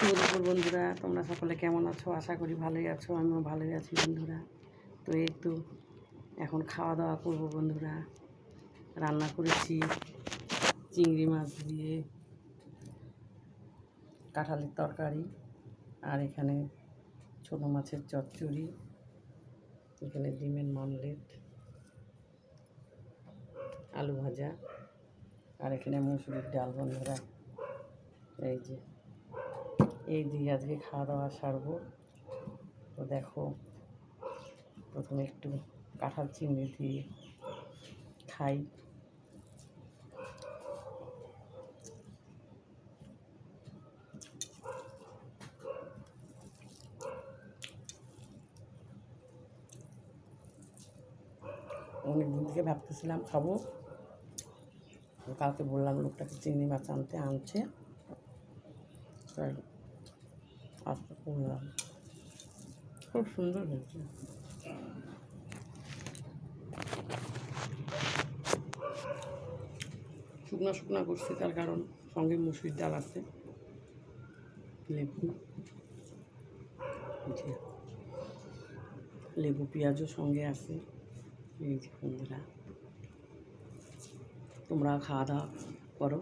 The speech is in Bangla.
শুভ দুপুর বন্ধুরা, তোমরা সকলে কেমন আছো? আশা করি ভালোই আছো, আমিও ভালোই আছি বন্ধুরা। তো এই তো এখন খাওয়া দাওয়া করবো বন্ধুরা। রান্না করেছি চিংড়ি মাছ দিয়ে কাঁঠালের তরকারি, আর এখানে ছোটো মাছের চচ্চড়ি, এখানে ডিমের মামলেট, আলু ভাজা, আর এখানে মুসুরির ডাল বন্ধুরা। এই দিয়ে আজকে খাওয়া দাওয়া সারবো। তো দেখো, প্রথমে একটু কাঁঠাল চিংড়ি দিয়ে খাই। অনেকদিন থেকে ভাবতেছিলাম খাবো, কালকে বললাম লোকটাকে চিংড়ি মাছ আনছে, আজকে করলাম। খুব সুন্দর হয়েছে। শুকনো শুকনো করছি, তার কারণ সঙ্গে মুসুরির ডাল আছে, লেবু পেঁয়াজও সঙ্গে আছে। এই যে বন্ধুরা, তোমরা খাওয়া দাওয়া করো।